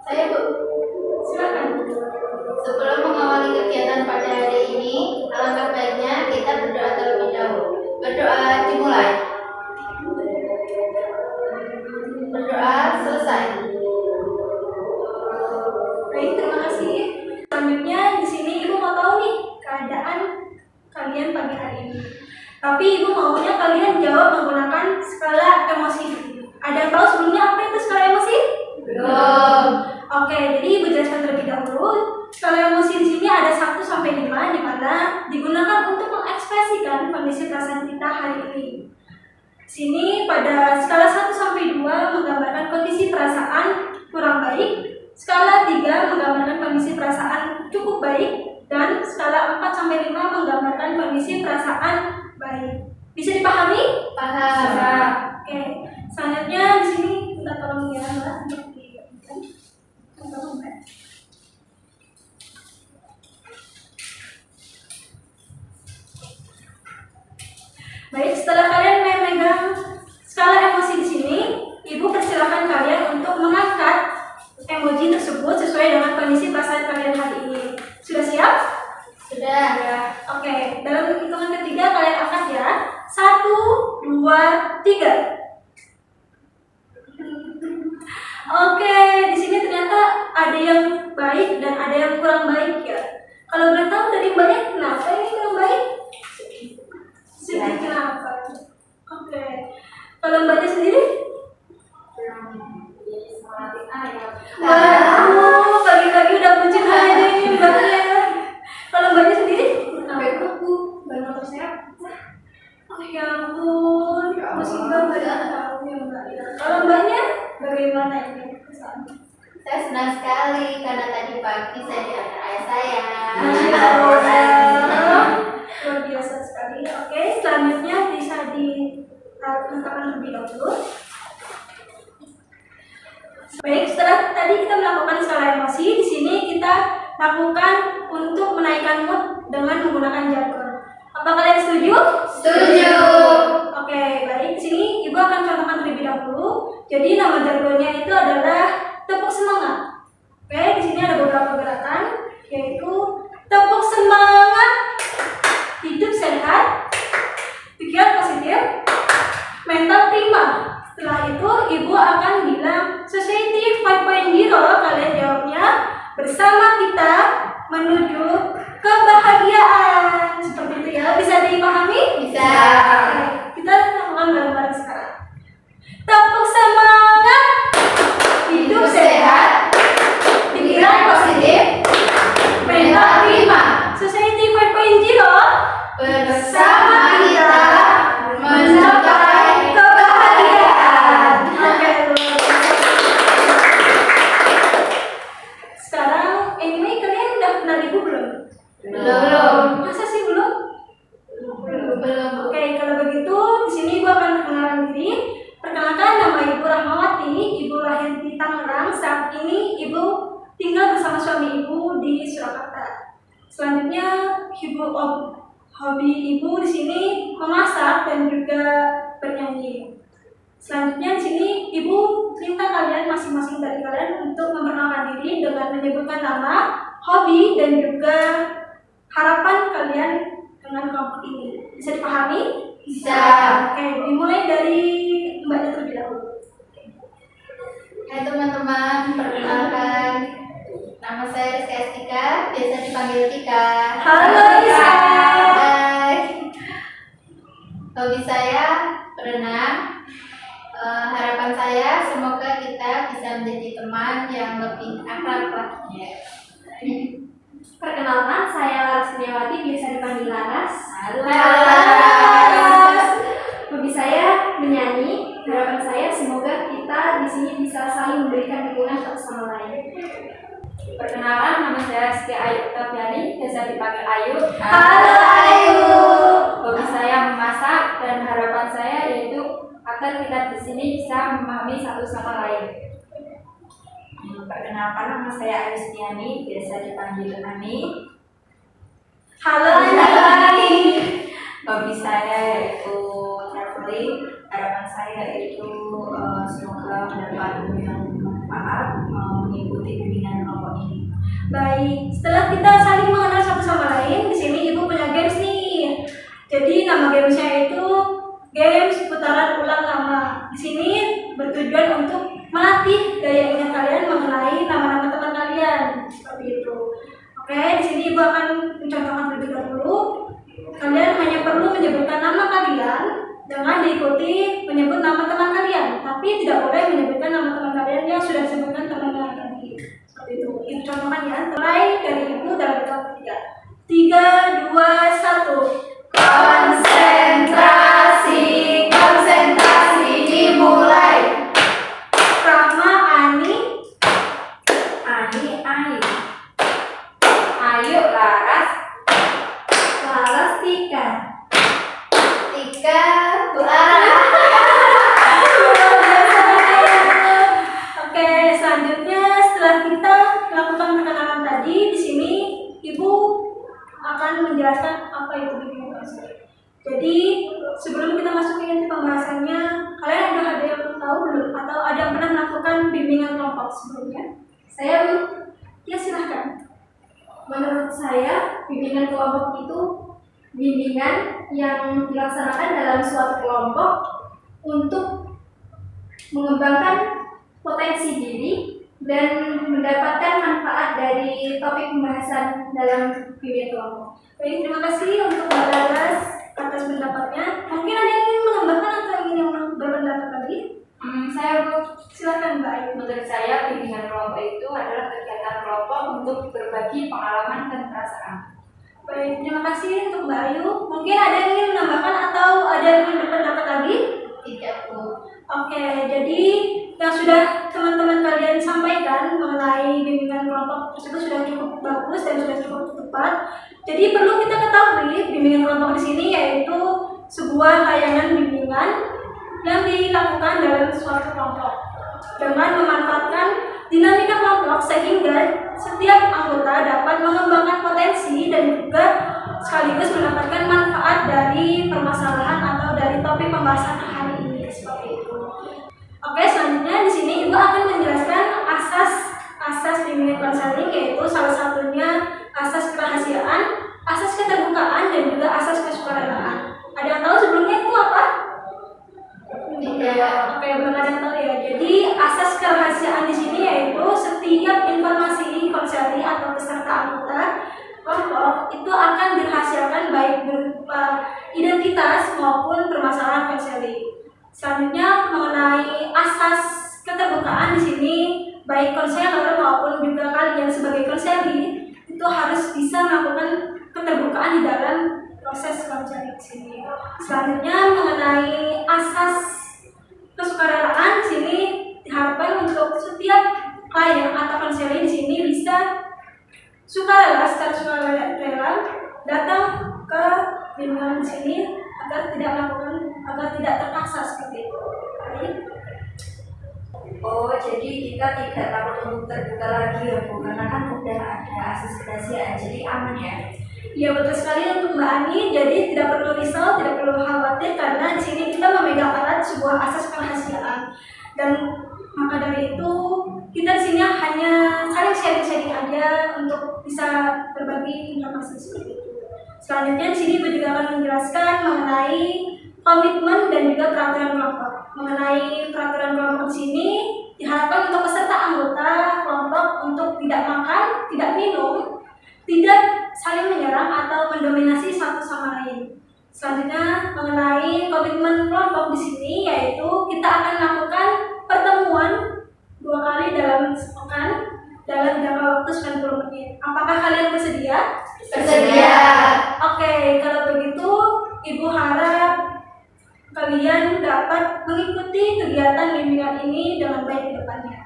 Saya Bu. Silakan. Sebelum mengawali kegiatan pada hari ini, alangkah baiknya kita berdoa terlebih dahulu. Berdoa dimulai. Berdoa selesai. Baik, terima kasih. Selanjutnya di sini Ibu mau tahu nih keadaan kalian pagi hari ini. Tapi Ibu maunya kalian jawab menggunakan skala emosi. Ada yang tahu sebelumnya apa itu skala emosi? Belum. Oke, jadi Ibu jelaskan terlebih dahulu. Skala emosi di sini ada 1 sampai 5 di mana digunakan untuk mengekspresikan kondisi perasaan kita hari ini. Di sini pada skala 1 sampai 2 menggambarkan kondisi perasaan kurang baik. Skala 3 menggambarkan kondisi perasaan cukup baik, dan skala 4 sampai 5 menggambarkan kondisi perasaan baik. Bisa dipahami? Paham. Oke. Selanjutnya di sini kita tolong ya Mbak untuk diingatkan. Tolong Mbak. Baik, setelah kalian memegang skala emosi di sini, Ibu persilahkan kalian untuk mengangkat emoji tersebut sesuai dengan kondisi perasaan kalian hari ini. Sudah siap? Sudah. Ya. Oke, dalam hitungan ketiga kalian angkat ya. 1, 2, 3. Oke, di sini ternyata ada yang baik dan ada yang kurang baik ya. Kalau boleh tahu dari Mbaknya kenapa ini kurang baik? Sedih kenapa? Oke. Kalau Mbaknya sendiri? Waduh, pagi-pagi udah bucin aja ini Mbaknya. Kalau Mbaknya sendiri? Kenapa? Banyak persiap. Oh ya ampun, musibah banyak tahu ya Mbak. Kalau Mbaknya bagaimana ini? Saya senang sekali karena tadi pagi saya diantar ayah saya. Masya Allah, luar biasa sekali. Oke, selanjutnya bisa diletakkan terlebih dahulu. Baik, setelah tadi kita melakukan skala emosi, di sini kita lakukan untuk menaikkan mood dengan menggunakan jargon. Apa kalian setuju? Setuju. Oke, baik. Di sini Ibu akan contohkan terlebih dahulu. Jadi nama jargonnya itu adalah tepuk semangat. Oke, di sini ada beberapa gerakan, yaitu tepuk semangat, hidup sehat, pikiran positif, mental prima. Setelah itu Ibu akan bilang Society 5.0. Kalian jawabnya bersama kita menuju kebahagiaan. Seperti itu ya. Bisa dipahami? Bisa. Oke, kita lakukan bareng-bareng sekarang. Tepuk semangat, hidup sehat, pikiran positif, mental prima. Society 5.0 bersama kita mencapai kebahagiaan. Oke, sekarang anyway kalian udah kenal Ibu belum? Belum. Masa sih belum? Belum. Oke, kalau begitu di sini Ibu akan perkenalkan diri. Perkenalkan, nama Ibu Rahmawati. Ibu lahir di Tangerang. Saat ini Ibu tinggal bersama suami Ibu di Surakarta. Selanjutnya, hobi Ibu di sini memasak dan juga bernyanyi. Selanjutnya di sini Ibu minta kalian masing-masing dari kalian untuk memperkenalkan diri dengan menyebutkan nama, hobi, dan juga harapan kalian dengan kelompok ini. Bisa dipahami? Bisa. Oke, dimulai dari Mbaknya terlebih dahulu. Hai teman-teman, perkenalkan, nama saya Rizka Estika, biasa dipanggil Tika. Halo Rizka. Hai. Hobi saya berenang. Harapan saya semoga kita bisa menjadi teman yang lebih akrab lagi. Perkenalkan, saya Laras Kurniawati, biasa dipanggil Laras. Halo. Hobi saya menyanyi. Harapan saya semoga kita di sini bisa saling memberikan dukungan satu sama lain. Perkenalkan, nama saya Rizky Ayu Tafiani, biasa dipanggil Ayu. Halo Ayu. Hobi saya memasak dan harapan saya yaitu agar kita di sini bisa memahami satu sama lain. Perkenalkan, nama saya Ayu Setiani, biasa dipanggil Ani. Halo Ani. Hobi saya yaitu traveling. Harapan saya yaitu semoga mendapat ilmu yang bermanfaat, mengikuti Baik, setelah kita saling mengenal satu sama lain, di sini Ibu punya games nih. Jadi nama gamesnya itu games putaran ulang nama. Di sini bertujuan untuk melatih daya ingat kalian mengenai nama-nama teman kalian. Seperti itu. Oke, di sini Ibu akan mencontohkan terlebih dahulu. Kalian hanya perlu menyebutkan nama kalian dengan diikuti menyebut nama teman kalian, tapi tidak boleh menyebutkan nama teman kalian yang sudah disebutkan teman-teman tadi. Seperti itu. Ibu contohkan ya. Mulai dari Ibu dalam hitungan 3. 3, 2, 1. Konsentrasi, konsentrasi dimulai. Rahma, Ani, Ayu. Ayu, Laras. Laras, Tika. Tika, Bu Ara. Oke, selanjutnya setelah kita melakukan perkenalan tadi, di sini Ibu akan menjelaskan apa itu bimbingan konseling. Jadi sebelum kita masuk ke inti pembahasannya, kalian ada yang tahu belum atau ada yang pernah melakukan bimbingan kelompok sebelumnya? Saya, Bu. Ya silahkan. Menurut saya, bimbingan kelompok itu bimbingan yang dilaksanakan dalam suatu kelompok untuk mengembangkan potensi diri dan mendapatkan manfaat dari topik pembahasan dalam bimbingan kelompok. Baik, terima kasih untuk Mbak Laras atas pendapatnya. Mungkin ada yang ingin menambahkan atau ingin yang berpendapat lagi? Saya, Bu. Silakan Mbak Ayu. Menurut saya, bimbingan kelompok itu adalah kegiatan kelompok untuk berbagi pengalaman dan perasaan. Baik, terima kasih untuk Mbak Ayu. Mungkin ada yang ingin menambahkan atau ada yang ingin berpendapat lagi? Tidak, Bu. Oke, jadi yang sudah teman-teman kalian sampaikan mengenai bimbingan kelompok tersebut sudah cukup bagus dan sudah cukup tepat. Jadi perlu kita ketahui bimbingan kelompok di sini yaitu sebuah layanan bimbingan yang dilakukan dalam suatu kelompok dengan memanfaatkan dinamika kelompok sehingga setiap anggota dapat mengembangkan potensi dan juga sekaligus mendapatkan manfaat dari permasalahan atau dari topik pembahasan hari ini seperti itu. Oke, selanjutnya di sini Ibu akan menjelaskan asas bimbingan konseling, yaitu salah satunya asas kerahasiaan, asas keterbukaan dan juga asas kesukarelaan. Ada yang tahu sebelumnya itu apa? Tidak. Oke, belum ada yang tahu ya. Jadi asas kerahasiaan di sini yaitu setiap informasi konseli atau peserta anggota kelompok itu akan dirahasiakan baik berupa identitas maupun permasalahan konseli. Selanjutnya mengenai asas keterbukaan di sini baik konselor maupun juga kalian sebagai konseli itu harus bisa melakukan keterbukaan di dalam proses konseli di sini. Selanjutnya mengenai asas kesukarelaan di sini diharapkan untuk setiap klien atau konseli di sini bisa secara sukarela datang ke bimbingan di sini agar tidak terpaksa seperti itu. Baik. Oh, jadi kita tidak takut untuk terbuka lagi ya, Bu, karena kan udah ada asas kerahasiaan, jadi aman ya. Ya betul sekali untuk Mbak Ani. Jadi tidak perlu risau, tidak perlu khawatir karena di sini kita memegang erat sebuah asas kerahasiaan. Dan maka dari itu kita di sini hanya saling sharing-sharing aja untuk bisa berbagi informasi seperti itu. Selanjutnya di sini Ibu juga akan menjelaskan mengenai komitmen dan juga peraturan kelompok. Mengenai peraturan kelompok di sini diharapkan untuk peserta anggota kelompok untuk tidak makan, tidak minum, tidak saling menyerang atau mendominasi satu sama lain. Selanjutnya mengenai komitmen kelompok di sini yaitu kita akan lakukan pertemuan 2 kali dalam sepekan dalam jangka waktu 90 menit. Apakah kalian bersedia? Bersedia. Oke, kalau begitu Ibu harap kalian dapat mengikuti kegiatan bimbingan ini dengan baik ke depannya.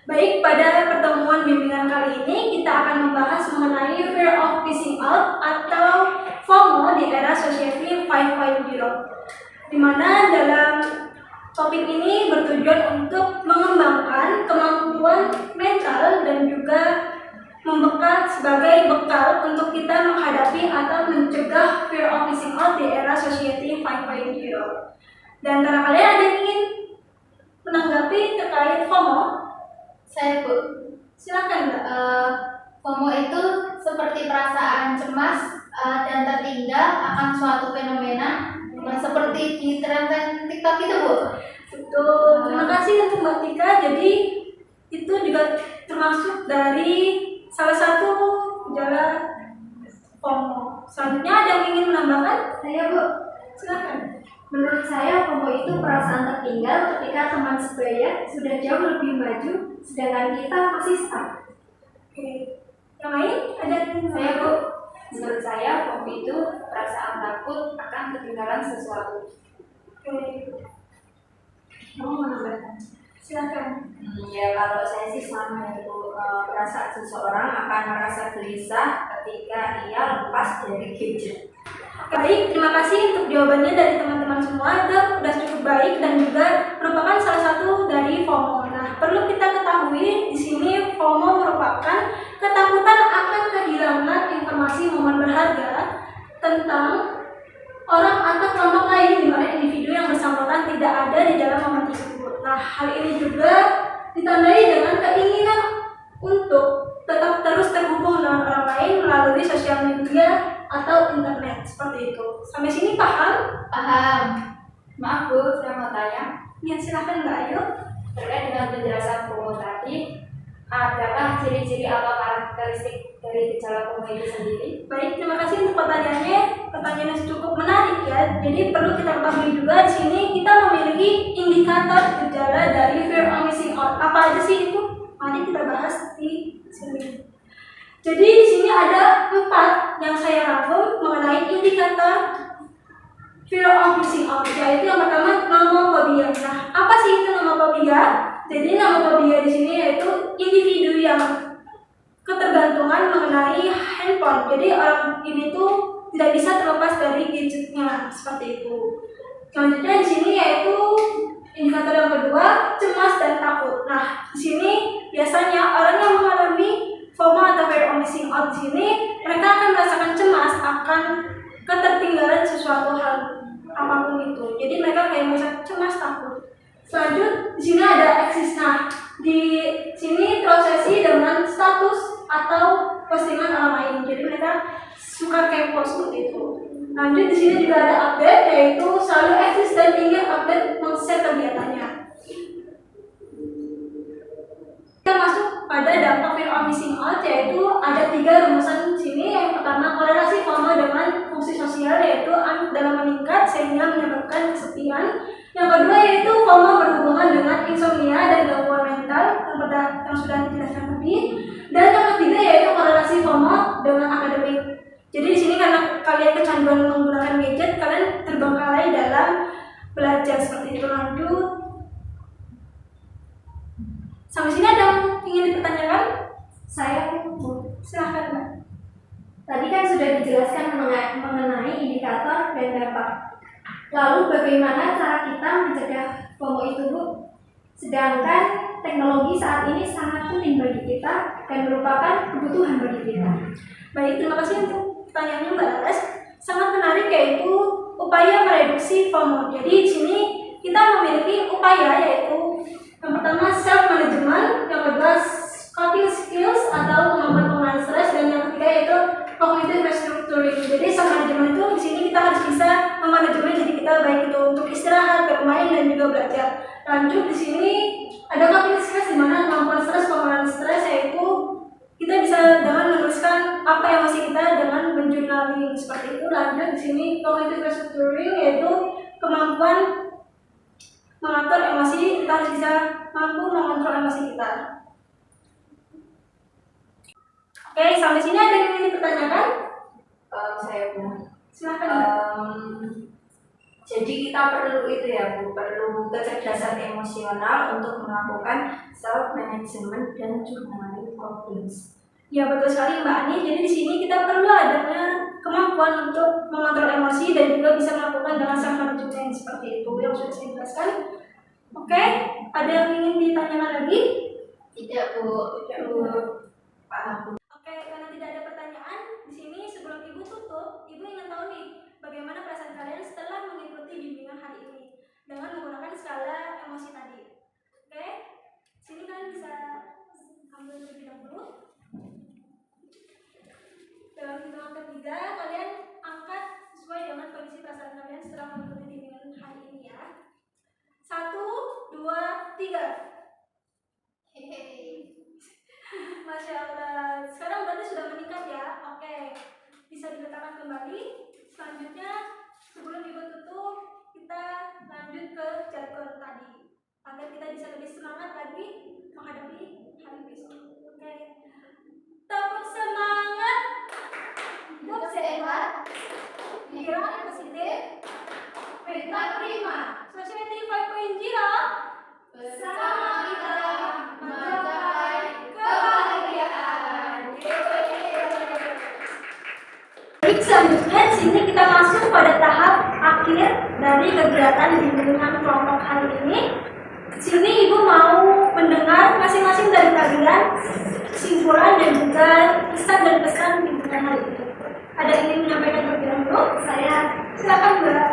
Baik, pada pertemuan bimbingan kali ini kita akan membahas mengenai fear of missing out atau FOMO di era Society 5.0, di mana dalam topik ini bertujuan untuk mengembangkan kemampuan mental dan juga membekal sebagai bekal untuk kita menghadapi atau mencegah fear of missing out di era Society 5.0. Dan antara kalian ada yang ingin menanggapi terkait FOMO? Saya Bu. Silakan Mbak. FOMO itu seperti perasaan cemas dan tertinggal akan suatu fenomena seperti di tren TikTok itu Bu. Betul. Terima kasih untuk Mbak Tika. Jadi itu juga termasuk dari salah satu gejala FOMO. Selanjutnya ada yang ingin menambahkan? Saya Bu, Silakan. menurut saya FOMO itu perasaan tertinggal ketika teman sebaya sudah jauh lebih maju, sedangkan kita masih stuck. Oke. Yang lain ada yang ingin Saya Bu, menambahkan? menurut saya FOMO itu perasaan takut akan ketinggalan sesuatu. Oke. Kamu mau menambahkan? Silakan. Ya kalau saya sih sama itu perasaan seseorang akan merasa gelisah ketika ia lepas dari gadget. Baik, terima kasih untuk jawabannya dari teman-teman semua. Itu sudah cukup baik dan juga merupakan salah satu dari FOMO. Nah, perlu kita ketahui di sini FOMO merupakan ketakutan akan kehilangan informasi momen berharga tentang orang atau kelompok lain di mana individu yang bersangkutan tidak ada di dalam momen tersebut. Nah, hal ini juga ditandai dengan keinginan untuk tetap terus terhubung dengan orang lain melalui sosial media atau internet, seperti itu. Sampai sini paham? Paham. Maaf Bu, saya mau tanya. Ya, silahkan Mbak Ayu. Terkait dengan penjelasan FOMO tadi, adakah ciri-ciri atau karakteristik dari gejala FOMO itu sendiri? Baik, terima kasih untuk pertanyaannya. Pertanyaan yang cukup menarik ya. Jadi perlu kita ketahui juga di sini kita memiliki indikator gejala dari fear of missing out. Apa aja sih itu? Mari kita bahas di sini. Jadi di sini ada 4 yang saya rangkum mengenai indikator fear of missing out, yaitu yang pertama nomophobia. Nah, apa sih itu nomophobia? Jadi nomophobia di sini yaitu individu yang ketergantungan mengenai handphone. Jadi orang ini tuh tidak bisa terlepas dari gadgetnya, seperti itu. Selanjutnya di sini yaitu indikator yang kedua, cemas dan takut. Nah, di sini biasanya orang yang mengalami FOMO atau fear of missing out di sini, mereka akan merasakan cemas akan ketertinggalan sesuatu hal apapun itu. Jadi mereka kayak merasa cemas, takut. Selanjutnya di sini ada eksis. Nah, di sini terobsesi dengan status atau postingan orang lain. Jadi mereka suka kepo seperti itu. Lanjut di sini juga ada update, yaitu selalu eksis dan ingin update men-share kegiatannya. Kita masuk pada dampak fear of missing out, yaitu ada 3 rumusan di sini. Yang pertama, korelasi FOMO dengan fungsi sosial, yaitu dalam meningkat sehingga menyebabkan kesepian. Yang kedua yaitu FOMO berhubungan dengan insomnia dan gangguan mental yang sudah dijelaskan tadi. Dan yang ketiga yaitu korelasi FOMO dengan akademik. Jadi di sini karena kalian kecanduan menggunakan gadget, kalian terbengkalai dalam belajar, seperti itu. Lanjut. Sampai sini ada yang ingin dipertanyakan? Saya Bu. Silahkan Mbak. Tadi kan sudah dijelaskan mengenai indikator dan dampak. Lalu bagaimana cara kita mencegah FOMO itu Bu? Sedangkan teknologi saat ini sangat penting bagi kita dan merupakan kebutuhan bagi kita. Baik, terima kasih untuk pertanyaannya Mbak Laras. Sangat menarik, yaitu upaya mereduksi FOMO. Jadi di sini kita memiliki upaya, yaitu yang pertama self management, yang kedua coping skills atau kemampuan pengelolaan stres, dan yang ketiga yaitu cognitive restructuring. Jadi self management itu di sini kita harus bisa memanajemen diri kita, baik itu untuk istirahat, bermain, dan juga belajar. Lanjut di sini ada coping skills, di mana kemampuan pengelolaan stres yaitu kita bisa dengan menuliskan apa yang masih kita dengan menjournaling, seperti itu. Lanjut di sini cognitive restructuring yaitu kemampuan mengatur emosi, kita harus bisa mampu mengontrol emosi kita. Oke, sampai sini ada yang ingin dipertanyakan? Saya Bu. Silakan. Jadi kita perlu itu ya Bu, perlu kecerdasan emosional untuk melakukan self management dan journaling problems. Ya, betul sekali Mbak Ani. Jadi di sini kita perlu adanya kemampuan untuk mengontrol emosi dan juga bisa melakukan dengan self management, seperti itu yang sudah saya jelaskan. Oke, ada yang ingin ditanyakan lagi? Tidak Bu. Paham Bu. Oke, karena tidak ada pertanyaan di sini, sebelum Ibu tutup, Ibu ingin tahu nih bagaimana perasaan kalian setelah mengikuti bimbingan hari ini dengan menggunakan skala emosi tadi. Oke, sini kalian bisa bisa diletakkan kembali. Selanjutnya sebelum Ibu tutup, kita lanjut ke jargon tadi agar kita bisa lebih semangat lagi menghadapi hari besok. Oke. Tepuk semangat. Hidup sehat, Pikiran positif. kita terima. Society 5.0. Bersama kita mencapai kebahagiaan. Baik, selanjutnya di sini kita masuk pada tahap akhir dari kegiatan bimbingan kelompok hari ini. Di sini Ibu mau mendengar masing-masing dari kalian kesimpulan dan juga pesan dan pesan bimbingan hari ini. Ada yang ingin menyampaikan terlebih dahulu? Saya Silakan Mbak.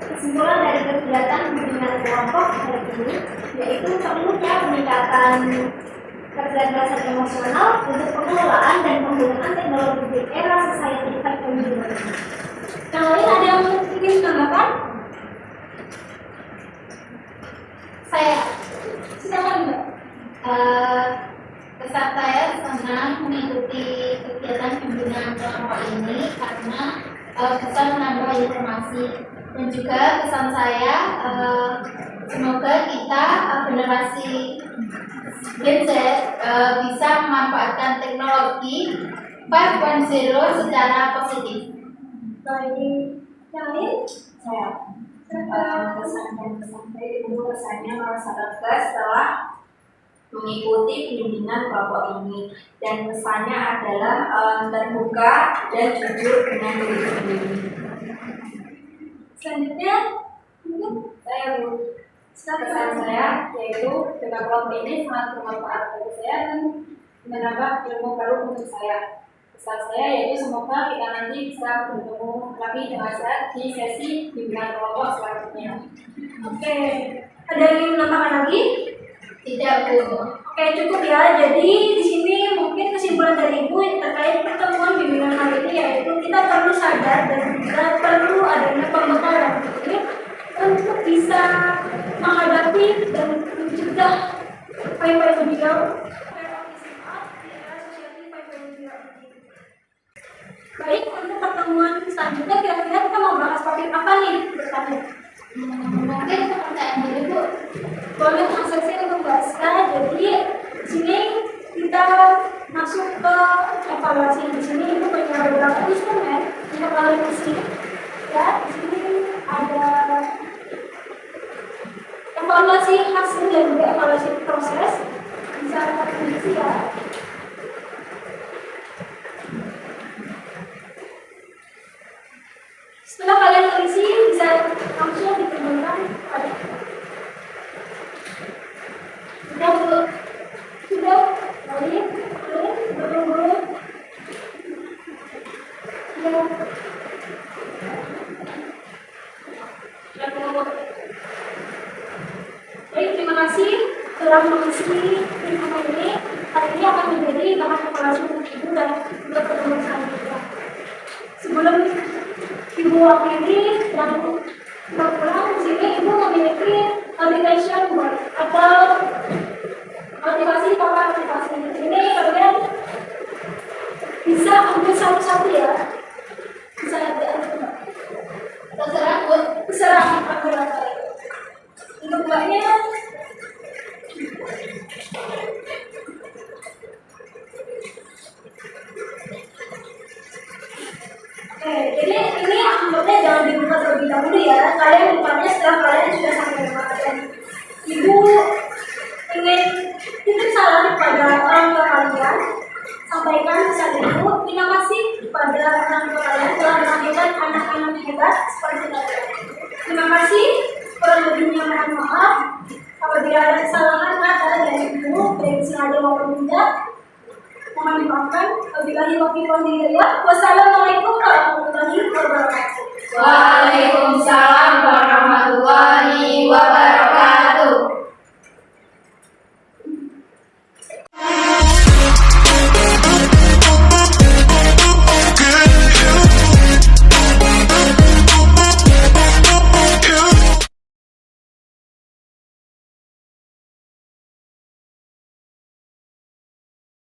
kesimpulan dari kegiatan bimbingan kelompok hari ini yaitu perlunya peningkatan kecerdasan emosional untuk pengelolaan dan penggunaan teknologi di era society 5.0. Yang lain ada yang ingin menambahkan? Saya Silakan Mbak. Kesan saya senang mengikuti kegiatan bimbingan kelompok ini karena bisa menambah informasi, dan juga kesan saya semoga kita generasi Gen Z bisa memanfaatkan teknologi 5.0 secara positif. Baik. Yang lain? Saya kesan dan pesan dari Ibu, kesannya merasa lega setelah mengikuti bimbingan kelompok ini, dan pesannya adalah terbuka dan jujur dengan diri sendiri. Selanjutnya, Saya Bu, pesan saya yaitu dengan kelompok ini sangat bermanfaat bagi saya dan menambah ilmu baru untuk saya. Pesan saya yaitu semoga kita nanti bisa bertemu lagi dengan saya di sesi bimbingan kelompok selanjutnya. oke. Ada yang ingin menambahkan lagi? Tidak, Bu. Oke, cukup ya. Jadi di sini mungkin kesimpulan dari Ibu terkait pertemuan bimbingan hari ini yaitu kita perlu sadar dan juga perlu adanya pembekalan ini untuk bisa menghadapi dan mencegah apa-apa yang jauh. Baik, untuk pertemuan selanjutnya kira-kira kita mau bahas topik apa nih? Bertanya. Mungkin pertanyaan dulu, Bu. Boleh langsung saya untuk bahaskan. Jadi di sini kita masuk ke evaluasi. Di sini itu punya beberapa instrumen untuk evaluasi. Ya, di sini ada evaluasi hasil dan juga evaluasi proses. Bisa kita kondisi ya. Setelah kalian mengisi, bisa langsung ditemukan pada sudah Bu, sudah baik, belum, ya. Baik, terima kasih telah mengisi infokan ini. Hari ini akan menjadi bahan evaluasi untuk Ibu dan juga pertemuan selanjutnya. Sebelum Ibu akhiri dan berpulang di sini, Ibu memiliki application buat atau motivasi papan motivasi. Ini kalian bisa ambil satu-satu ya. Bisa diambil. Terserah, Bu. Terserah ambil apa. Untuk buatnya jadi ini amplopnya jangan dibuka terlebih dahulu ya. Kalian bukanya setelah kalian sudah sampai rumah. Dan Ibu ingin titip salam kepada orang tua kalian. Sampaikan pesan Ibu. Terima kasih kepada orang tua kalian telah melahirkan anak-anak hebat seperti kalian. Terima kasih. Kurang lebihnya mohon maaf. Apabila ada kesalahan kata dari Ibu, baik sengaja maupun tidak, mohon dimaafkan. Wabillahi taufiq wal hidayah. Wassalamualaikum warahmatullahi wabarakatuh. Waalaikumsalam